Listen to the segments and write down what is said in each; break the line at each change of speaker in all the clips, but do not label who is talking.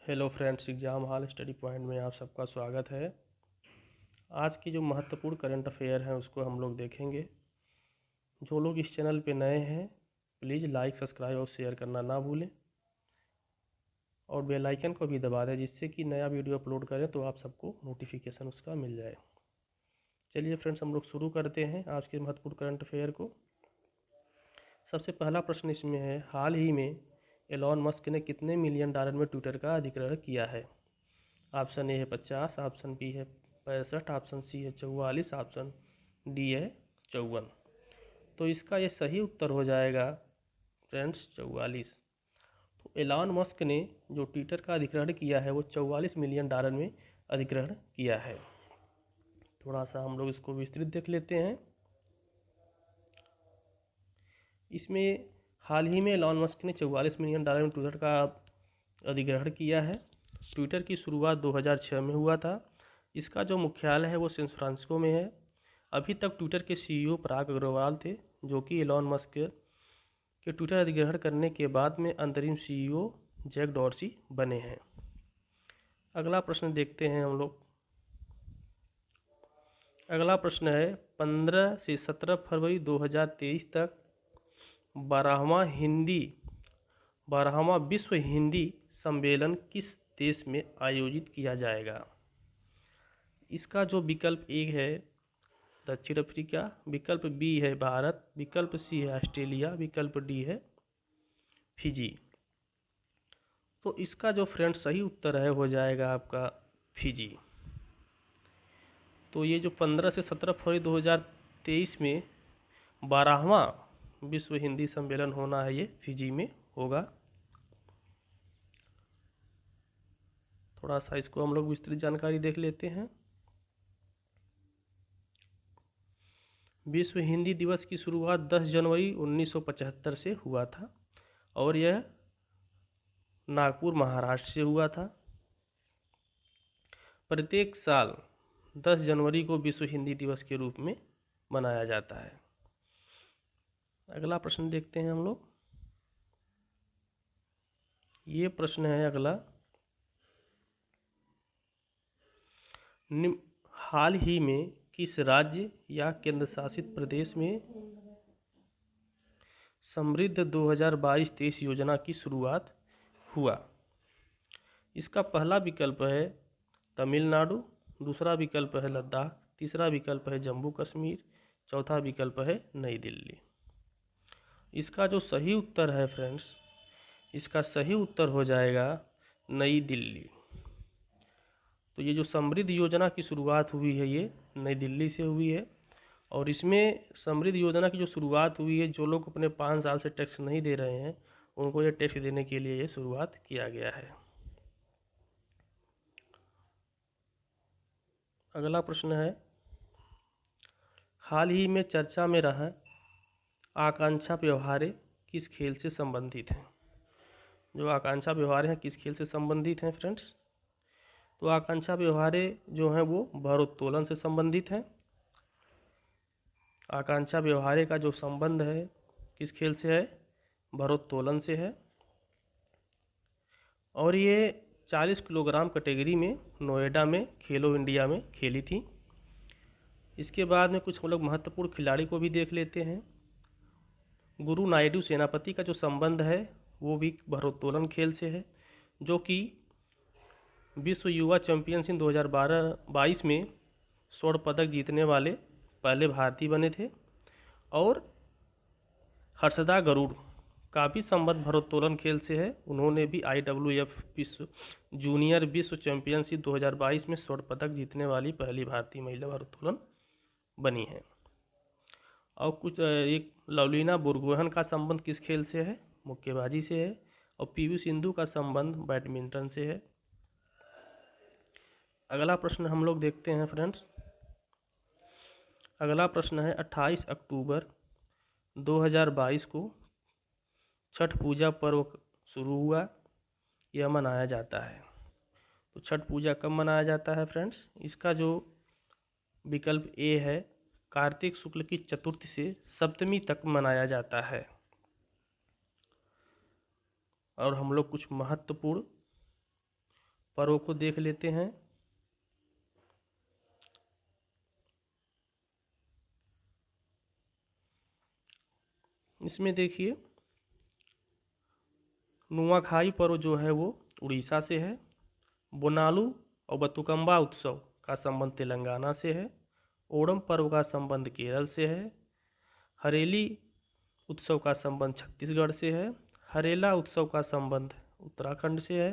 Hello friends, exam hall study point में आप सबका स्वागत है। आज की जो महत्वपूर्ण करंट अफेयर हैं उसको हम लोग देखेंगे। जो लोग इस चैनल पे नए हैं प्लीज़ लाइक, सब्सक्राइब और शेयर करना ना भूलें और बेल आइकन को भी दबा दें जिससे कि नया वीडियो अपलोड करें तो आप सबको नोटिफिकेशन उसका मिल जाए। चलिए फ्रेंड्स, हम लोग शुरू करते हैं आज के महत्वपूर्ण करंट अफेयर को। सबसे पहला प्रश्न इसमें है, हाल ही में एलॉन मस्क ने कितने मिलियन डॉलर में ट्विटर का अधिग्रहण किया है? ऑप्शन ए है 50, ऑप्शन बी है 65, ऑप्शन सी है 44, ऑप्शन डी है 54। तो इसका ये सही उत्तर हो जाएगा फ्रेंड्स 44। तो एलॉन मस्क ने जो ट्विटर का अधिग्रहण किया है वो 44 मिलियन डॉलर में अधिग्रहण किया है। थोड़ा सा हम लोग इसको विस्तृत देख लेते हैं। इसमें हाल ही में एलॉन मस्क ने 44 मिलियन डॉलर में ट्विटर का अधिग्रहण किया है। ट्विटर की शुरुआत 2006 में हुआ था। इसका जो मुख्यालय है वो सैन फ्रांसिस्को में है। अभी तक ट्विटर के सीईओ पराग अग्रवाल थे, जो कि एलॉन मस्क के ट्विटर अधिग्रहण करने के बाद में अंतरिम सीईओ जैक डॉर्सी बने हैं। अगला प्रश्न देखते हैं हम लोग। अगला प्रश्न है, 15 से 17 फरवरी 2023 तक 12वां विश्व हिंदी सम्मेलन किस देश में आयोजित किया जाएगा? इसका जो विकल्प ए है दक्षिण अफ्रीका, विकल्प बी है भारत, विकल्प सी है ऑस्ट्रेलिया, विकल्प डी है फिजी। तो इसका जो फ्रेंड सही उत्तर है हो जाएगा आपका फिजी। तो ये जो 15 से 17 फरवरी 2023 में 12वां विश्व हिंदी सम्मेलन होना है, ये फिजी में होगा। थोड़ा सा इसको हम लोग विस्तृत जानकारी देख लेते हैं। विश्व हिंदी दिवस की शुरुआत 10 जनवरी 1975 से हुआ था और यह नागपुर महाराष्ट्र से हुआ था। प्रत्येक साल 10 जनवरी को विश्व हिंदी दिवस के रूप में मनाया जाता है। अगला प्रश्न देखते हैं हम लोग। ये प्रश्न है अगला, हाल ही में किस राज्य या केंद्र शासित प्रदेश में समृद्ध 2022-23 योजना की शुरुआत हुआ? इसका पहला विकल्प है तमिलनाडु, दूसरा विकल्प है लद्दाख, तीसरा विकल्प है जम्मू कश्मीर, चौथा विकल्प है नई दिल्ली। इसका जो सही उत्तर है फ्रेंड्स, इसका सही उत्तर हो जाएगा नई दिल्ली। तो ये जो समृद्ध योजना की शुरुआत हुई है ये नई दिल्ली से हुई है और इसमें समृद्ध योजना की जो शुरुआत हुई है, जो लोग अपने 5 साल से टैक्स नहीं दे रहे हैं उनको ये टैक्स देने के लिए ये शुरुआत किया गया है। अगला प्रश्न है, हाल ही में चर्चा में रहा आकांक्षा व्यवहारे किस खेल से संबंधित हैं? जो आकांक्षा व्यवहारे हैं किस खेल से संबंधित हैं फ्रेंड्स? तो आकांक्षा व्यवहारे जो हैं वो भारोत्तोलन से संबंधित हैं। आकांक्षा व्यवहारे का जो संबंध है किस खेल से है? भारोत्तोलन से है। और ये 40 किलोग्राम कैटेगरी में नोएडा में खेलो इंडिया में खेली थी। इसके बाद में कुछ हम लोग महत्वपूर्ण खिलाड़ी को भी देख लेते हैं। गुरु नायडू सेनापति का जो संबंध है वो भी भारोत्तोलन खेल से है, जो कि विश्व युवा चैंपियनशिप 2022 में स्वर्ण पदक जीतने वाले पहले भारतीय बने थे। और हर्षदा गरुड़ का भी संबंध भारोत्तोलन खेल से है। उन्होंने भी IWF जूनियर विश्व चैंपियनशिप 2022 में स्वर्ण पदक जीतने वाली पहली भारतीय महिला भारोत्तोलन बनी है। और कुछ एक लवलीना बोरगोहन का संबंध किस खेल से है? मुक्केबाजी से है। और PV सिंधु का संबंध बैडमिंटन से है। अगला प्रश्न हम लोग देखते हैं फ्रेंड्स। अगला प्रश्न है, 28 अक्टूबर 2022 को छठ पूजा पर्व शुरू हुआ, यह मनाया जाता है। तो छठ पूजा कब मनाया जाता है फ्रेंड्स? इसका जो विकल्प ए है कार्तिक शुक्ल की चतुर्थी से सप्तमी तक मनाया जाता है। और हम लोग कुछ महत्वपूर्ण पर्वों को देख लेते हैं। इसमें देखिए नुआखाई पर्व जो है वो उड़ीसा से है। बोनालू और बतुकम्बा उत्सव का संबंध तेलंगाना से है। ओणम पर्व का संबंध केरल से है। हरेली उत्सव का संबंध छत्तीसगढ़ से है। हरेला उत्सव का संबंध उत्तराखंड से है।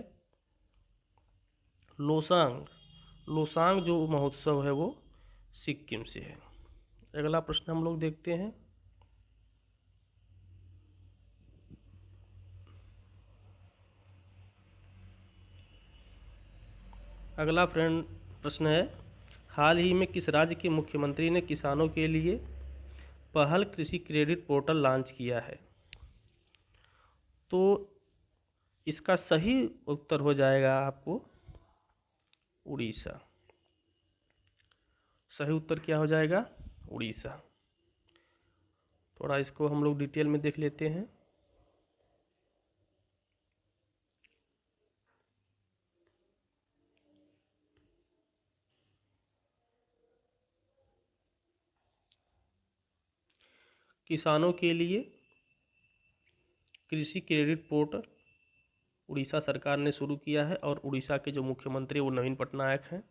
लोसांग जो महोत्सव है वो सिक्किम से है। अगला प्रश्न हम लोग देखते हैं। अगला प्रश्न है, हाल ही में किस राज्य के मुख्यमंत्री ने किसानों के लिए पहल कृषि क्रेडिट पोर्टल लॉन्च किया है? तो इसका सही उत्तर हो जाएगा आपको उड़ीसा। सही उत्तर क्या हो जाएगा? उड़ीसा। थोड़ा इसको हम लोग डिटेल में देख लेते हैं। किसानों के लिए कृषि क्रेडिट पोर्टल उड़ीसा सरकार ने शुरू किया है और उड़ीसा के जो मुख्यमंत्री वो नवीन पटनायक हैं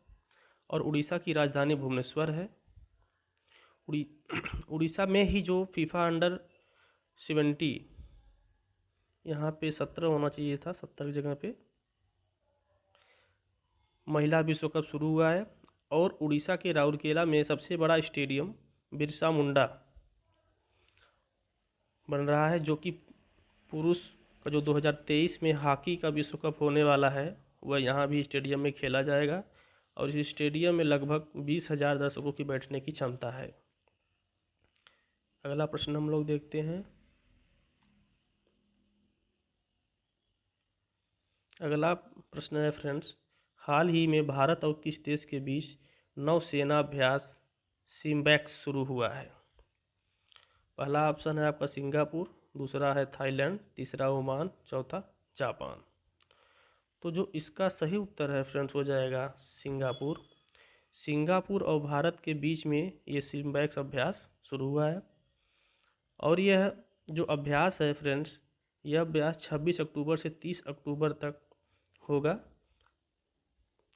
और उड़ीसा की राजधानी भुवनेश्वर है। उड़ीसा में ही जो फीफा अंडर-17 यहाँ पे 17 होना चाहिए था, 17 की जगह पे महिला विश्व कप शुरू हुआ है और उड़ीसा के राउरकेला में सबसे बड़ा स्टेडियम बिरसा मुंडा बन रहा है, जो कि पुरुष का जो 2023 में हॉकी का विश्व कप होने वाला है वह यहाँ भी स्टेडियम में खेला जाएगा और इस स्टेडियम में लगभग 20,000 दर्शकों की बैठने की क्षमता है। अगला प्रश्न हम लोग देखते हैं। अगला प्रश्न है फ्रेंड्स, हाल ही में भारत और किस देश के बीच नौसेना अभ्यास सिम्बैक्स शुरू हुआ है? पहला ऑप्शन है आपका सिंगापुर, दूसरा है थाईलैंड, तीसरा ओमान, चौथा जापान। तो जो इसका सही उत्तर है फ्रेंड्स हो जाएगा सिंगापुर। सिंगापुर और भारत के बीच में ये सिम्बैक्स अभ्यास शुरू हुआ है और यह जो अभ्यास है फ्रेंड्स, यह अभ्यास 26 अक्टूबर से 30 अक्टूबर तक होगा,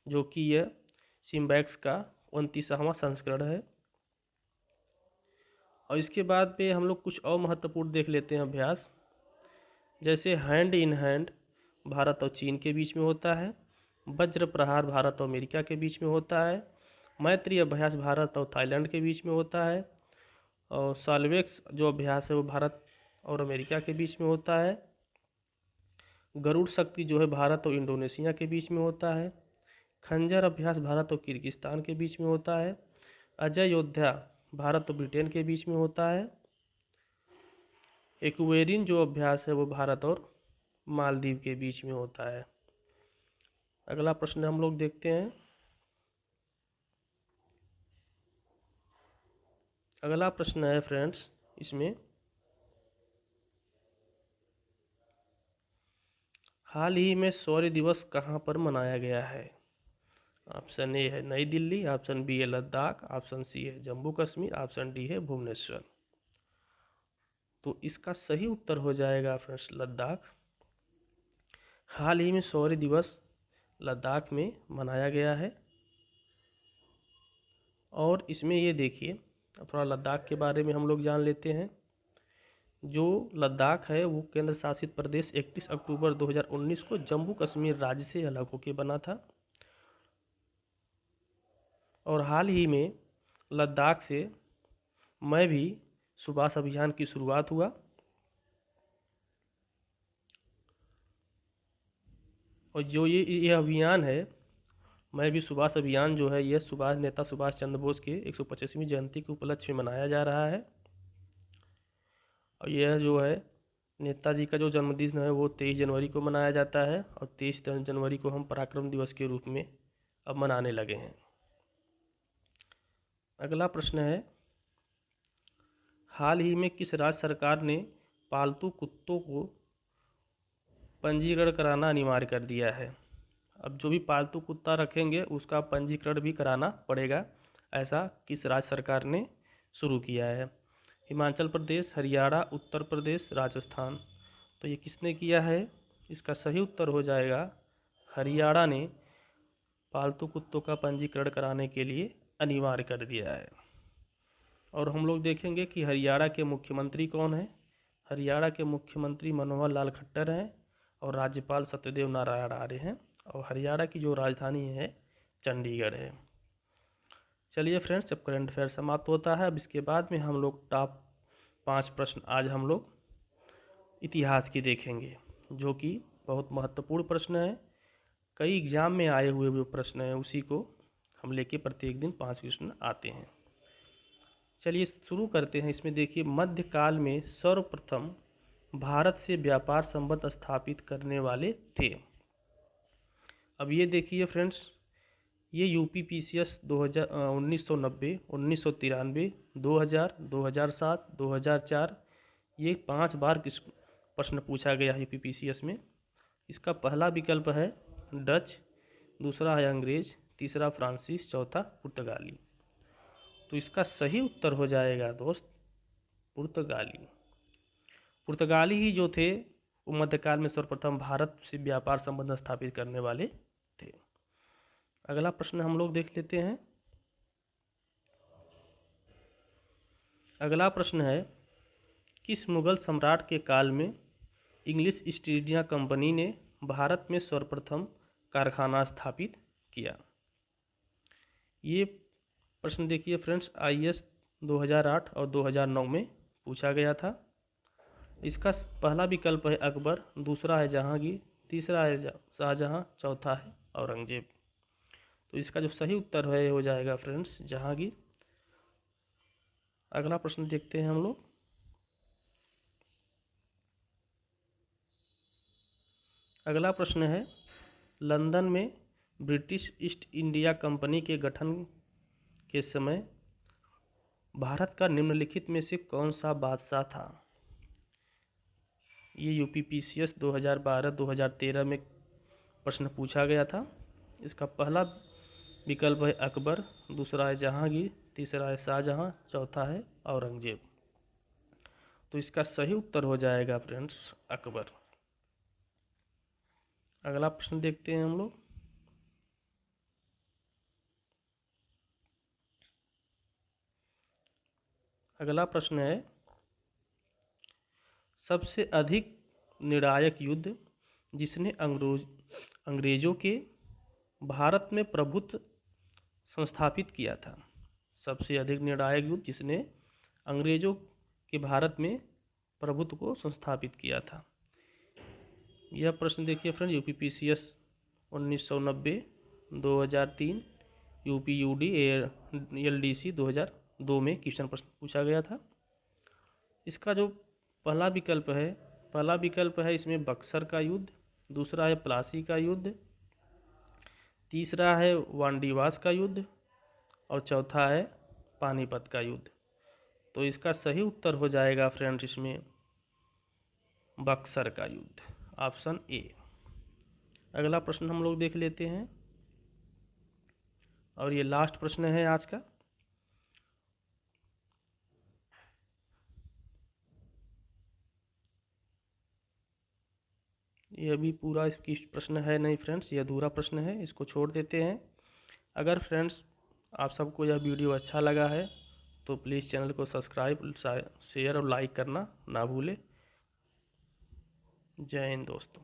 जो कि यह सिम्बैक्स का 29वां संस्करण है। और इसके बाद पे हम लोग कुछ और महत्वपूर्ण देख लेते हैं अभ्यास, जैसे हैंड इन हैंड भारत और चीन के बीच में होता है, वज्र प्रहार भारत और अमेरिका के बीच में होता है, मैत्री अभ्यास भारत और थाईलैंड के बीच में होता है और साल्वेक्स जो अभ्यास है वो भारत और अमेरिका के बीच में होता है, गरुड़ शक्ति जो है भारत और इंडोनेशिया के बीच में होता है, खंजर अभ्यास भारत और किर्गिस्तान के बीच में होता है, अजय योद्धा भारत और ब्रिटेन के बीच में होता है, एक्वेरिन जो अभ्यास है वो भारत और मालदीव के बीच में होता है। अगला प्रश्न हम लोग देखते हैं। अगला प्रश्न है फ्रेंड्स, इसमें हाल ही में शौर्य दिवस कहाँ पर मनाया गया है? ऑप्शन ए है नई दिल्ली, ऑप्शन बी है लद्दाख, ऑप्शन सी है जम्मू कश्मीर, ऑप्शन डी है भुवनेश्वर। तो इसका सही उत्तर हो जाएगा फ्रेंड्स लद्दाख। हाल ही में शौर्य दिवस लद्दाख में मनाया गया है और इसमें ये देखिए, थोड़ा लद्दाख के बारे में हम लोग जान लेते हैं। जो लद्दाख है वो केंद्र शासित प्रदेश 31 अक्टूबर 2019 को जम्मू कश्मीर राज्य से अलग होकर बना था और हाल ही में लद्दाख से मैं भी सुभाष अभियान की शुरुआत हुआ और जो ये अभियान है मैं भी सुभाष अभियान जो है ये नेता सुभाष चंद्र बोस के 125वीं जयंती के उपलक्ष्य में मनाया जा रहा है और यह जो है नेताजी का जो जन्मदिन है वो 23 जनवरी को मनाया जाता है और 23 जनवरी को हम पराक्रम दिवस के रूप में अब मनाने लगे हैं। अगला प्रश्न है, हाल ही में किस राज्य सरकार ने पालतू कुत्तों को पंजीकरण कराना अनिवार्य कर दिया है? अब जो भी पालतू कुत्ता रखेंगे उसका पंजीकरण भी कराना पड़ेगा। ऐसा किस राज्य सरकार ने शुरू किया है? हिमाचल प्रदेश, हरियाणा, उत्तर प्रदेश, राजस्थान। तो ये किसने किया है? इसका सही उत्तर हो जाएगा हरियाणा ने पालतू कुत्तों का पंजीकरण कराने के लिए अनिवार्य कर दिया है। और हम लोग देखेंगे कि हरियाणा के मुख्यमंत्री कौन है। हरियाणा के मुख्यमंत्री मनोहर लाल खट्टर हैं और राज्यपाल सत्यदेव नारायण आर्य हैं। और हरियाणा की जो राजधानी है चंडीगढ़ है। चलिए फ्रेंड्स, जब करंट अफेयर समाप्त होता है, अब इसके बाद में हम लोग टॉप 5 प्रश्न आज हम लोग इतिहास की देखेंगे, जो कि बहुत महत्वपूर्ण प्रश्न है। कई एग्जाम में आए हुए जो प्रश्न हैं उसी को हम लेके प्रत्येक दिन 5 प्रश्न आते हैं। चलिए शुरू करते हैं। इसमें देखिए, मध्यकाल में सर्वप्रथम भारत से व्यापार संबंध स्थापित करने वाले थे। अब ये देखिए फ्रेंड्स, ये यूपीपीसीएस 1990, 1993, 2000, 2007, 2004 ये 5 बार किस प्रश्न पूछा गया है यूपीपीसीएस में। इसका पहला विकल्प है डच, दूसरा है अंग्रेज, तीसरा फ्रांसीस, चौथा पुर्तगाली। तो इसका सही उत्तर हो जाएगा दोस्त पुर्तगाली। पुर्तगाली ही जो थे वो मध्यकाल में सर्वप्रथम भारत से व्यापार संबंध स्थापित करने वाले थे। अगला प्रश्न हम लोग देख लेते हैं। अगला प्रश्न है, किस मुगल सम्राट के काल में इंग्लिश ईस्ट इंडिया कंपनी ने भारत में सर्वप्रथम कारखाना स्थापित किया? ये प्रश्न देखिए फ्रेंड्स, IAS 2008 और 2009 में पूछा गया था। इसका पहला विकल्प है अकबर, दूसरा है जहांगीर, तीसरा है शाहजहां, चौथा है औरंगजेब। तो इसका जो सही उत्तर है हो जाएगा फ्रेंड्स जहांगीर। अगला प्रश्न देखते हैं हम लोग। अगला प्रश्न है, लंदन में ब्रिटिश ईस्ट इंडिया कंपनी के गठन के समय भारत का निम्नलिखित में से कौन सा बादशाह था? ये यूपीपीसीएस 2012-2013 में प्रश्न पूछा गया था। इसका पहला विकल्प है अकबर, दूसरा है जहांगीर, तीसरा है शाहजहां, चौथा है औरंगजेब। तो इसका सही उत्तर हो जाएगा फ्रेंड्स अकबर। अगला प्रश्न देखते हैं हम लोग। अगला प्रश्न है, सबसे अधिक निर्णायक युद्ध जिसने अंग्रेजों के भारत में प्रभुत्व संस्थापित किया था। सबसे अधिक निर्णायक युद्ध जिसने अंग्रेजों के भारत में प्रभुत्व को संस्थापित किया था। यह प्रश्न देखिए फ्रेंड, यूपीपीसीएस 1990, 2003, यूपीयूडी LDC 2002 में क्वेश्चन प्रश्न पूछा गया था। इसका जो पहला विकल्प है इसमें बक्सर का युद्ध, दूसरा है प्लासी का युद्ध, तीसरा है वांडीवास का युद्ध और चौथा है पानीपत का युद्ध। तो इसका सही उत्तर हो जाएगा फ्रेंड्स इसमें बक्सर का युद्ध, ऑप्शन ए। अगला प्रश्न हम लोग देख लेते हैं और ये लास्ट प्रश्न है आज का। ये अभी पूरा इसकी प्रश्न है नहीं फ्रेंड्स, ये अधूरा प्रश्न है, इसको छोड़ देते हैं। अगर फ्रेंड्स आप सबको यह वीडियो अच्छा लगा है तो प्लीज़ चैनल को सब्सक्राइब, शेयर और लाइक करना ना भूलें। जय हिंद दोस्तों।